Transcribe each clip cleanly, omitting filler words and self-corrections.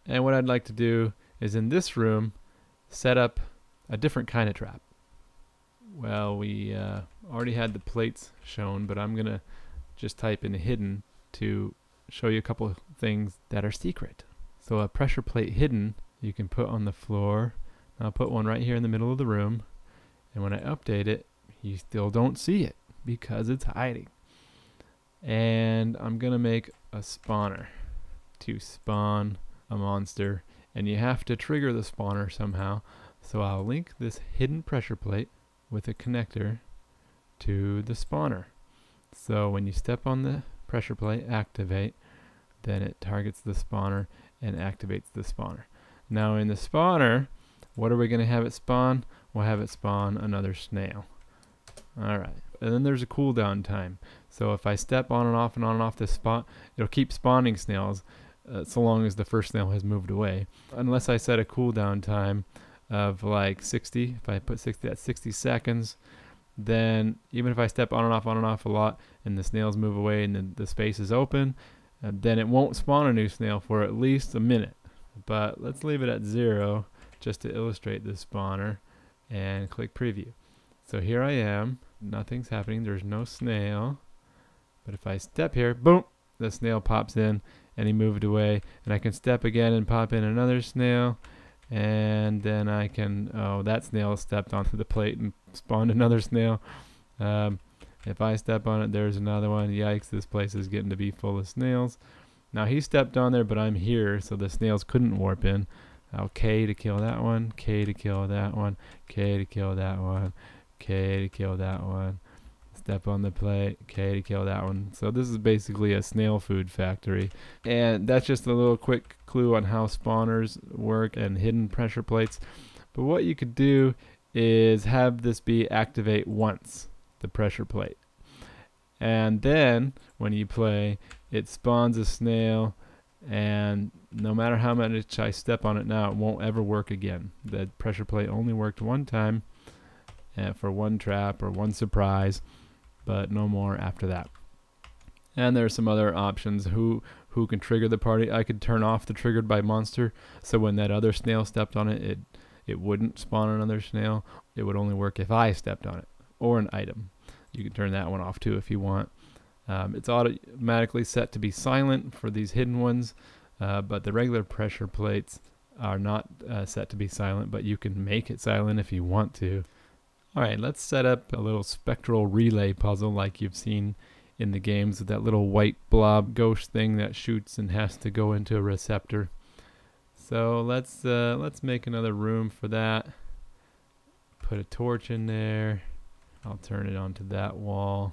And what I'd like to do is in this room set up a different kind of trap. Well, we already had the plates shown, but I'm gonna just type in hidden to show you a couple of things that are secret. So a pressure plate hidden you can put on the floor. I'll put one right here in the middle of the room, and when I update it, you still don't see it because it's hiding. And I'm gonna make a spawner to spawn a monster, and you have to trigger the spawner somehow. So I'll link this hidden pressure plate with a connector to the spawner. So when you step on the pressure plate, activate, then it targets the spawner and activates the spawner. Now in the spawner, what are we going to have it spawn? We'll have it spawn another snail. Alright, and then there's a cooldown time. So if I step on and off and on and off this spot, it'll keep spawning snails so long as the first snail has moved away. Unless I set a cooldown time of like 60, if I put 60, that's 60 seconds, then even if I step on and off a lot and the snails move away and then the space is open, then it won't spawn a new snail for at least a minute. But let's leave it at 0 just to illustrate the spawner and click preview. So here I am, nothing's happening, there's no snail, but if I step here, boom, the snail pops in and he moved away, and I can step again and pop in another snail, and then I can, oh, that snail stepped onto the plate and spawned another snail. If I step on it, there's another one. Yikes, this place is getting to be full of snails. Now he stepped on there, but I'm here, so the snails couldn't warp in. K to kill that one, K to kill that one, K to kill that one, K to kill that one. Step on the plate, K to kill that one. So this is basically a snail food factory. And that's just a little quick clue on how spawners work and hidden pressure plates. But what you could do is have this be activate once, the pressure plate. And then when you play, it spawns a snail, and no matter how much I step on it now, it won't ever work again. The pressure plate only worked one time for one trap or one surprise, but no more after that. And there are some other options. Who can trigger the party? I could turn off the triggered by monster, so when that other snail stepped on it, it wouldn't spawn another snail. It would only work if I stepped on it, or an item. You can turn that one off too if you want. It's automatically set to be silent for these hidden ones, but the regular pressure plates are not set to be silent, but you can make it silent if you want to. Alright, let's set up a little spectral relay puzzle like you've seen in the games with that little white blob ghost thing that shoots and has to go into a receptor. So let's make another room for that. Put a torch in there. I'll turn it onto that wall,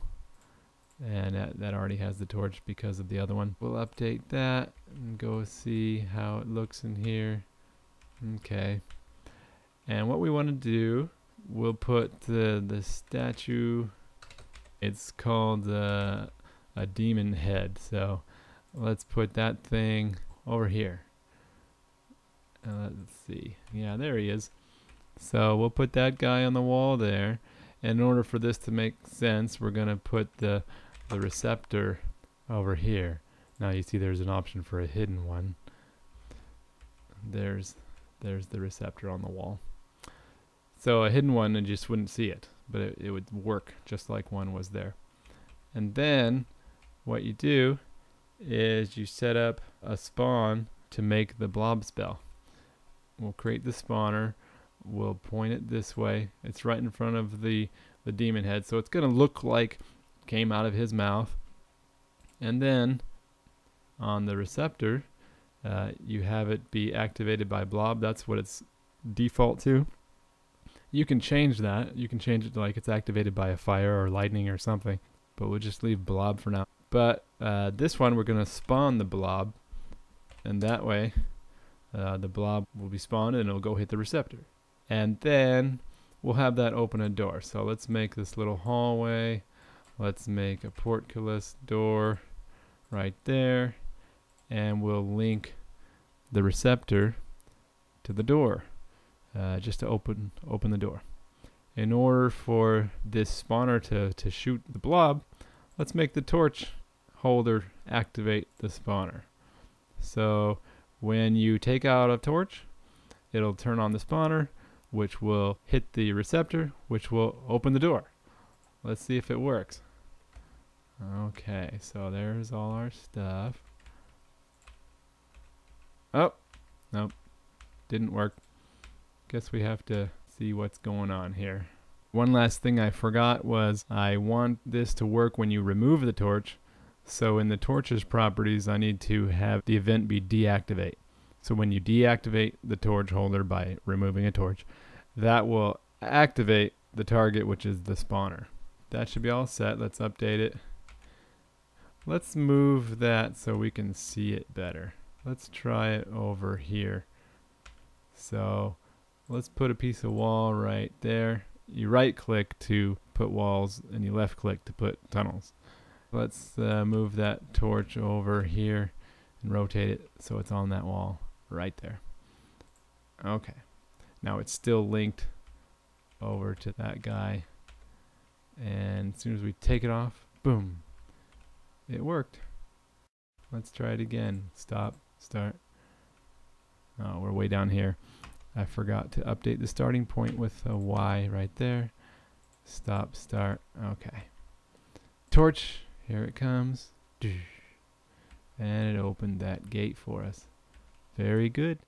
and that already has the torch because of the other one. We'll update that and go see how it looks in here. Okay, and what we want to do, we'll put the statue, it's called a demon head, so let's put that thing over here. Let's see, yeah, there he is. So we'll put that guy on the wall there. And in order for this to make sense, we're going to put the receptor over here. Now you see there's an option for a hidden one. There's the receptor on the wall. So a hidden one, you just wouldn't see it, but it would work just like one was there. And then what you do is you set up a spawn to make the blob spell. We'll create the spawner. We'll point it this way. It's right in front of the demon head, so it's going to look like it came out of his mouth. And then on the receptor, you have it be activated by Blob. That's what it's default to. You can change that. You can change it to like it's activated by a fire or lightning or something, but we'll just leave Blob for now. But this one, we're going to spawn the Blob, and that way the Blob will be spawned and it'll go hit the receptor. And then we'll have that open a door. So let's make this little hallway. Let's make a portcullis door right there. And we'll link the receptor to the door just to open the door. In order for this spawner to shoot the blob, let's make the torch holder activate the spawner. So When you take out a torch, it'll turn on the spawner, which will hit the receptor, which will open the door. Let's see if it works. Okay, so there's all our stuff. Oh, nope, didn't work. Guess we have to see what's going on here. One last thing I forgot was I want this to work when you remove the torch. So in the torch's properties, I need to have the event be deactivate. So when you deactivate the torch holder by removing a torch, that will activate the target, which is the spawner. That should be all set. Let's update it. Let's move that so we can see it better. Let's try it over here. So let's put a piece of wall right there. You right click to put walls and you left click to put tunnels. Let's move that torch over here and rotate it so it's on that wall right there. Okay, now it's still linked over to that guy, and as soon as we take it off, boom, it worked. Let's try it again. Stop, start. Oh, we're way down here. I forgot to update the starting point with a Y right there. Stop, start. Okay. Torch, here it comes. And it opened that gate for us. Very good.